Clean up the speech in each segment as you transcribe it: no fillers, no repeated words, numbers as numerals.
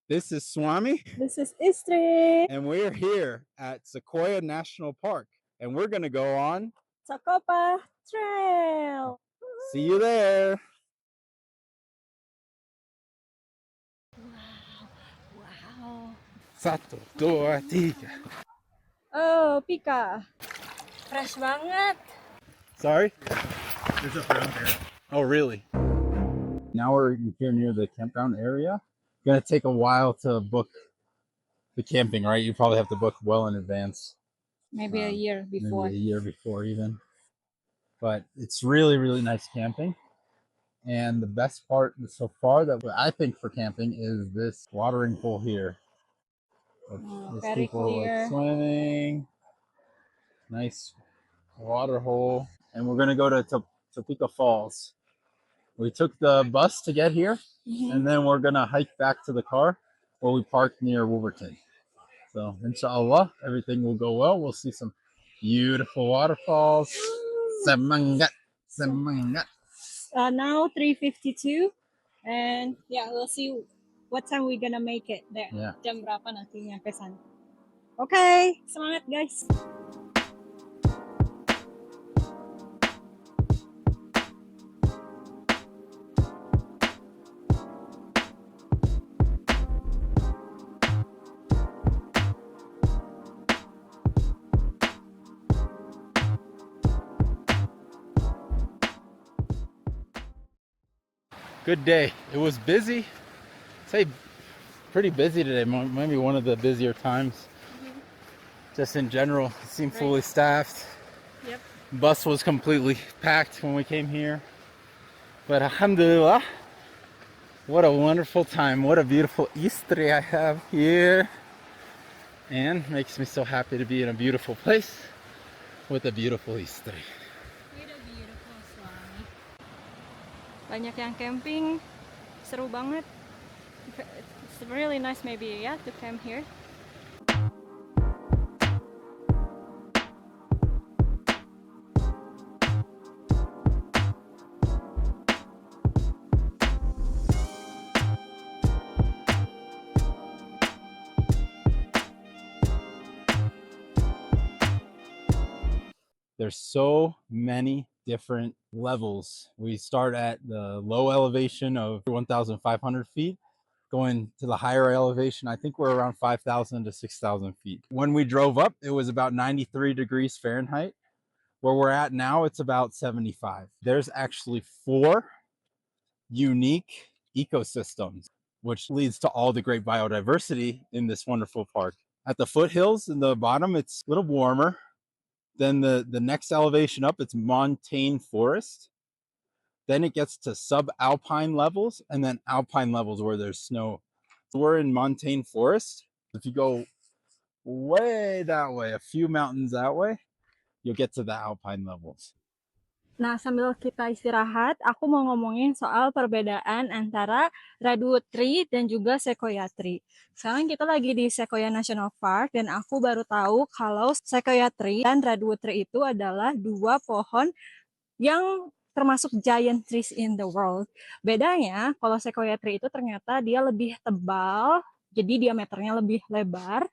This is Suami, This is Istri. and we're here at Sequoia National Park, and we're going to go on Tokopah Trail. See you there. Wow. Satu, dua, tiga. Oh, Pika. Fresh banget. Sorry? There's a brown bear. Oh, really? Now we're here near the campground area. Gonna take a while to book the camping, right? You probably have to book well in advance. Maybe a year before. Maybe a year before even. But it's really, really nice camping. And the best part so far that I think for camping is this watering hole here. There's Very people clear. like swimming. Nice water hole. And we're gonna go to Tokopah Falls. We took the bus to get here, and then we're gonna hike back to the car where we parked near Wolverton. So inshallah, everything will go well. We'll see some beautiful waterfalls. Semangat, semangat. Now 3:52, and yeah, we'll see what time we're gonna make it there. Yeah. Jam berapa nanti nyampe sana? Okay, semangat guys. Good day. It was busy. I'd say pretty busy today. Maybe one of the busier times. Just in general, it seemed fully staffed. Yep. Bus was completely packed when we came here. But alhamdulillah, what a wonderful time. What a beautiful Istri I have here. And makes me so happy to be in a beautiful place with a beautiful Istri. With a beautiful Suami. Banyak yang camping, seru banget. It's really nice maybe ya to camp here. There's so many different levels. We start at the low elevation of 1,500 feet, going to the higher elevation. I think we're around 5,000 to 6,000 feet. When we drove up, it was about 93 degrees Fahrenheit. Where we're at now, it's about 75. There's actually 4 unique ecosystems, which leads to all the great biodiversity in this wonderful park. At the foothills in the bottom, it's a little warmer. Then the next elevation up, it's montane forest. Then it gets to subalpine levels, and then alpine levels where there's snow. So we're in montane forest. If you go way that way, a few mountains that way, you'll get to the alpine levels. Nah, sambil kita istirahat, aku mau ngomongin soal perbedaan antara redwood tree dan juga sequoia tree. Sekarang kita lagi di Sequoia National Park, dan aku baru tahu kalau sequoia tree dan redwood tree itu adalah 2 pohon yang termasuk giant trees in the world. Bedanya, kalau sequoia tree itu ternyata dia lebih tebal, jadi diameternya lebih lebar,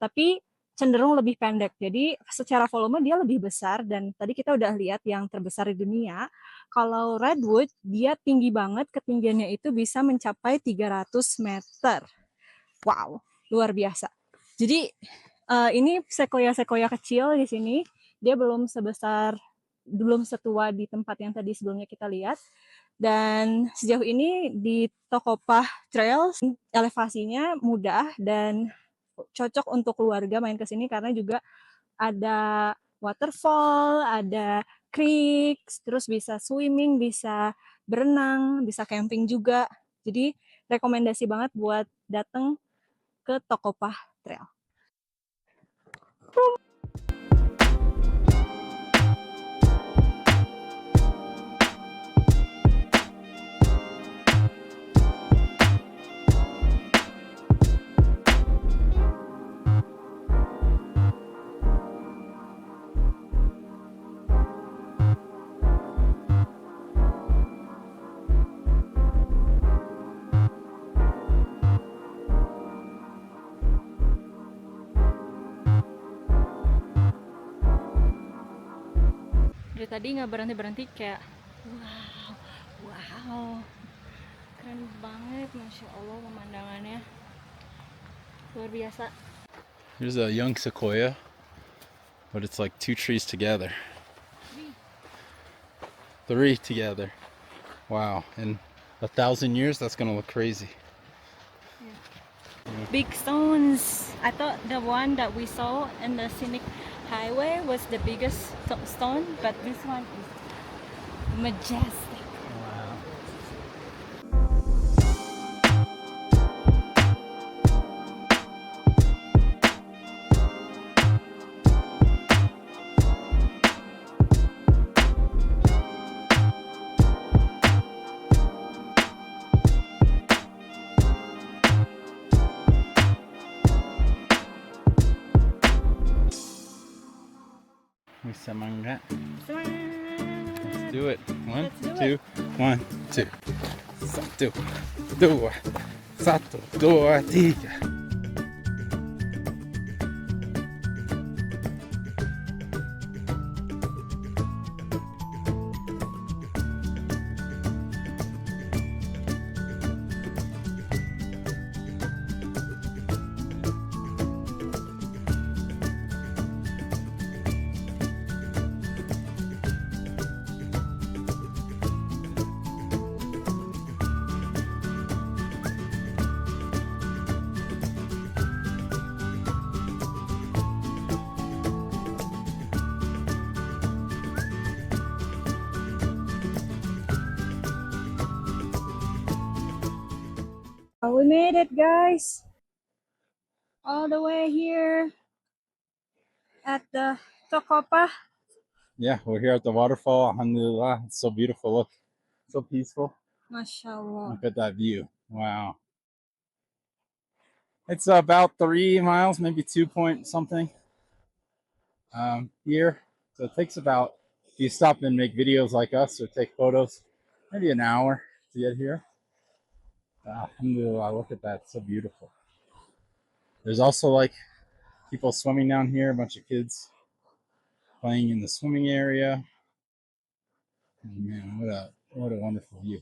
tapi cenderung lebih pendek. Jadi secara volume dia lebih besar, dan tadi kita udah lihat yang terbesar di dunia. Kalau redwood, dia tinggi banget, ketinggiannya itu bisa mencapai 300 meter. Wow, luar biasa. Jadi ini sequoia-sequoia kecil di sini, dia belum setua di tempat yang tadi sebelumnya kita lihat. Dan sejauh ini di Tokopah Trail elevasinya mudah dan cocok untuk keluarga main ke sini karena juga ada waterfall, ada creek, terus bisa swimming, bisa berenang, bisa camping juga. Jadi rekomendasi banget buat datang ke Tokopah Trail. dari tadi nggak berhenti kayak wow, keren banget, masya Allah pemandangannya luar biasa. Here's a young sequoia, but it's like 2 trees together. 3 together. Wow, in 1,000 years, that's gonna look crazy. Big stones. I thought the one that we saw in the scenic highway was the biggest stone, but this one is majestic. Wow. Semangka. Let's do it. One, two, 1, 2. 1, 2, 1, 2, 3. We made it, guys, all the way here at the Tokopah. Yeah, we're here at the waterfall. Alhamdulillah. It's so beautiful. Look, so peaceful. Masya Allah. Look at that view. Wow. It's about 3 miles, maybe 2 point something here. So it takes about, if you stop and make videos like us or take photos, maybe an hour to get here. Alhamdulillah, look at that. It's so beautiful. There's also like people swimming down here, a bunch of kids playing in the swimming area. And man, what a wonderful view.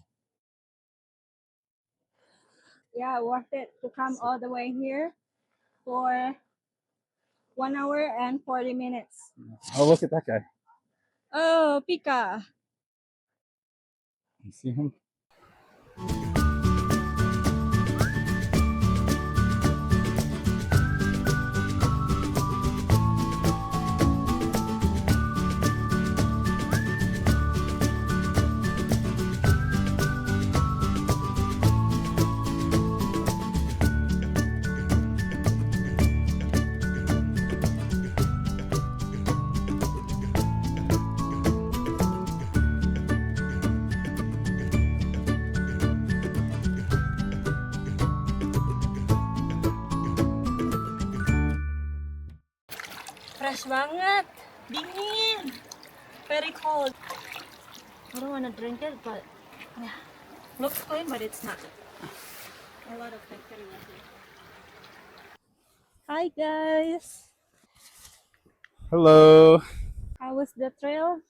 Yeah, worth it to come all the way here for 1 hour and 40 minutes. Oh, look at that guy. Oh, Pika. You see him? Fresh banget, dingin, very cold. I don't want to drink it, but yeah, looks clean, but it's not. A lot of bacteria here. Hi guys, Hello. how was the trail?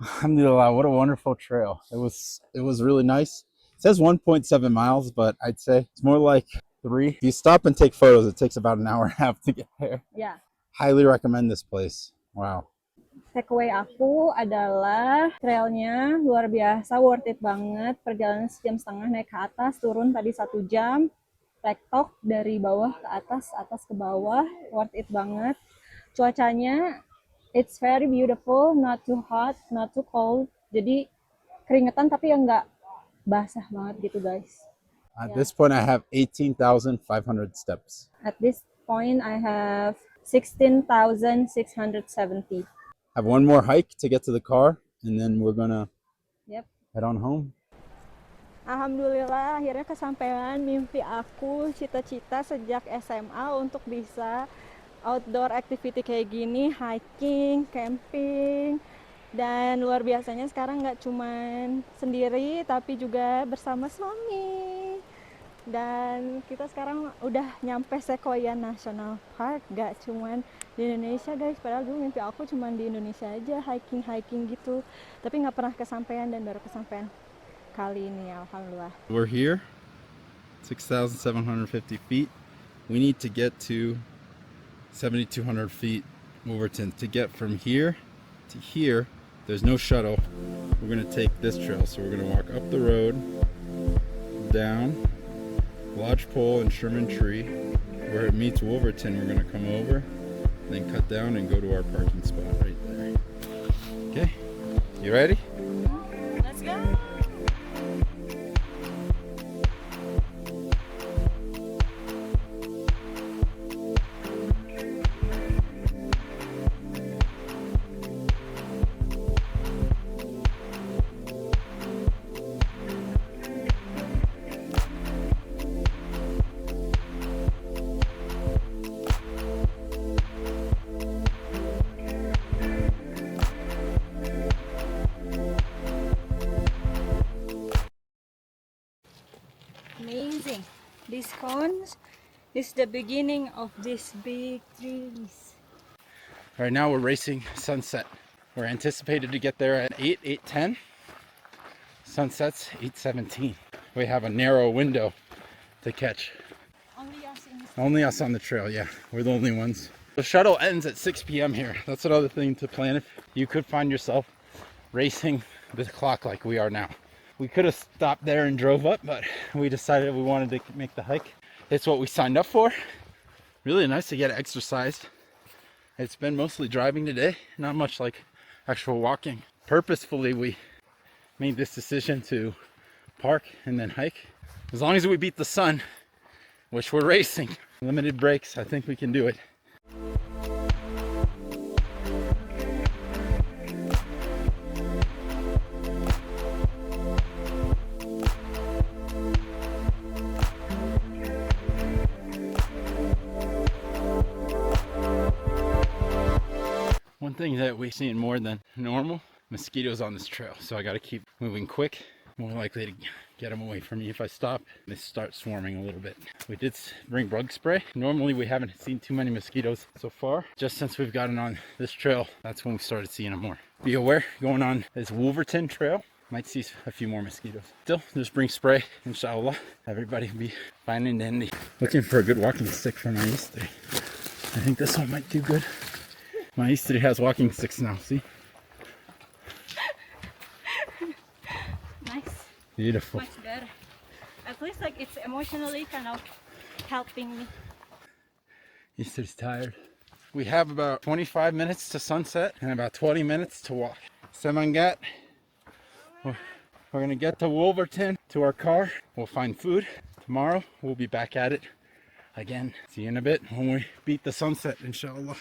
Alhamdulillah, what a wonderful trail. It was really nice. It says 1.7 miles, but I'd say it's more like 3. If you stop and take photos, it takes about an hour and a half to get there. Yeah. Highly recommend this place. Wow. Takeaway aku adalah trailnya luar biasa, worth it banget. Perjalanan 1,5 jam naik ke atas, turun tadi 1 jam. Tektok dari bawah ke atas, atas ke bawah, worth it banget. Cuacanya, it's very beautiful, not too hot, not too cold. Jadi keringetan tapi yang nggak basah banget gitu guys. At this point, I have 18,500 steps. At this point, I have 16,670. I have one more hike to get to the car, and then we're gonna head on home. Alhamdulillah akhirnya kesampaian mimpi aku, cita-cita sejak SMA untuk bisa outdoor activity kayak gini, hiking, camping, dan luar biasanya sekarang nggak cuman sendiri tapi juga bersama suami. Dan kita sekarang udah nyampe Sequoia National Park. Gak cuman di Indonesia guys, padahal dulu mimpi aku cuman di Indonesia aja hiking gitu, tapi nggak pernah kesampaian dan baru kesampaian kali ini, alhamdulillah. We're here, 6,750 feet. We need to get to 7,200 feet Wolverton. To get from here to here, there's no shuttle. We're gonna take this trail, so we're gonna walk up the road, down Lodgepole and Sherman Tree. Where it meets Wolverton, we're gonna come over, then cut down and go to our parking spot right there. Okay, you ready? Let's go! Amazing. These cones is the beginning of these big trees. Right now we're racing sunset. We're anticipated to get there at 8:10. Sunset's 8:17. We have a narrow window to catch. Only us on the trail, yeah. We're the only ones. The shuttle ends at 6 p.m. here. That's another thing to plan if you could find yourself racing the clock like we are now. We could have stopped there and drove up, but we decided we wanted to make the hike. It's what we signed up for. Really nice to get exercise. It's been mostly driving today, not much like actual walking. Purposefully, we made this decision to park and then hike. As long as we beat the sun, which we're racing, limited breaks, I think we can do it. One thing that we've seen more than normal, mosquitoes on this trail. So I got to keep moving quick. More likely to get them away from me if I stop. They start swarming a little bit. We did bring bug spray. Normally we haven't seen too many mosquitoes so far. Just since we've gotten on this trail, that's when we started seeing them more. Be aware, going on this Wolverton trail, might see a few more mosquitoes. Still, just bring spray, inshallah. Everybody will be fine and dandy. Looking for a good walking stick for my Istri. I think this one might do good. My Istri has walking sticks now, see? Nice. Beautiful. Much better. At least like it's emotionally kind of helping me. Istri's tired. We have about 25 minutes to sunset and about 20 minutes to walk. Semangat. We're gonna get to Wolverton, to our car. We'll find food. Tomorrow we'll be back at it again. See you in a bit when we beat the sunset, inshallah.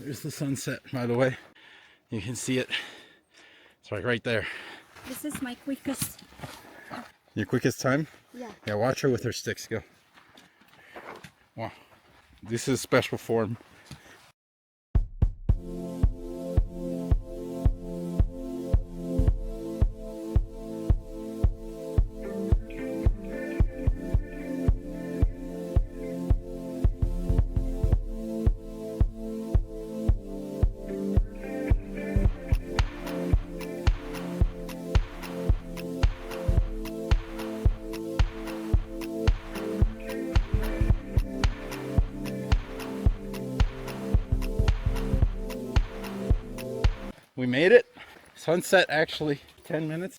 There's the sunset, by the way. You can see it. It's like right there. This is my quickest. Your quickest time? Yeah. Yeah, watch her with her sticks go. Wow. This is special form. We made it. Sunset actually 10 minutes.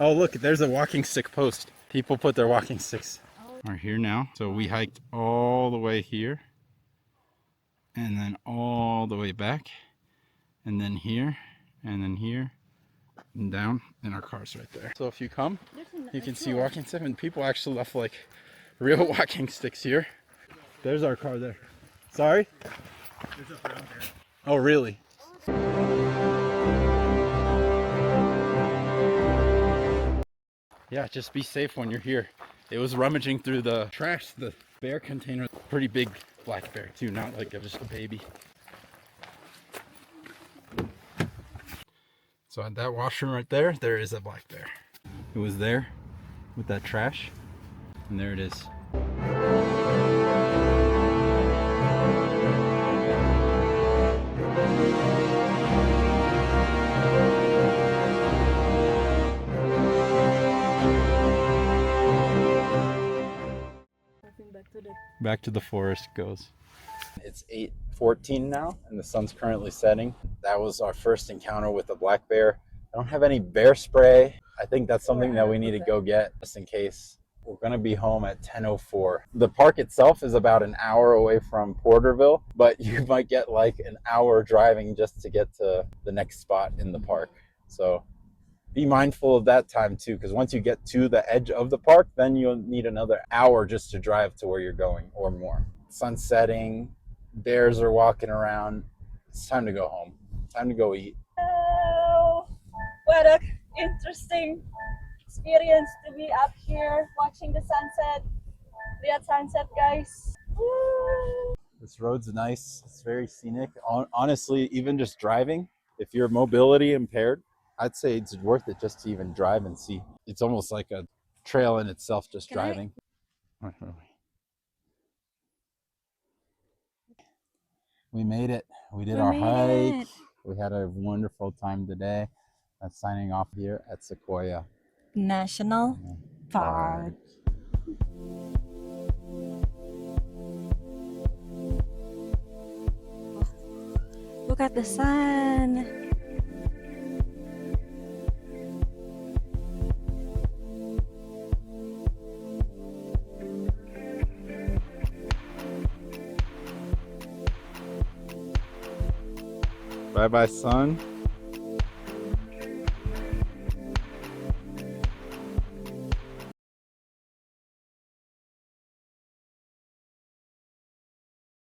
Oh look, there's a walking stick post. People put their walking sticks. We're here now. So we hiked all the way here and then all the way back and then here and then here and down, and our car's right there. So if you come, you can see walking stick, and people actually left like real walking sticks here. There's our car there. Sorry? Oh really? Yeah, just be safe when you're here. It was rummaging through the trash, the bear container. Pretty big black bear too, not like just a baby. So at that washroom right there, there is a black bear. It was there with that trash. And there it is. Back to the forest goes. It's 8:14 now, and the sun's currently setting. That was our first encounter with a black bear. I don't have any bear spray. I think that's something that we need to go get just in case. We're gonna be home at 10:04. The park itself is about an hour away from Porterville, but you might get like an hour driving just to get to the next spot in the park. So be mindful of that time too, because once you get to the edge of the park, then you'll need another hour just to drive to where you're going or more. Sun's setting, bears are walking around. It's time to go home. Time to go eat. Oh, what a interesting experience to be up here watching the sunset. Lihat sunset, guys. Woo! This road's nice. It's very scenic. Honestly, even just driving, if you're mobility impaired, I'd say it's worth it just to even drive and see. It's almost like a trail in itself, just driving. We made it. We did our hike. We had a wonderful time today. I'm signing off here at Sequoia National Park. Look at the sun. Bye bye, sun.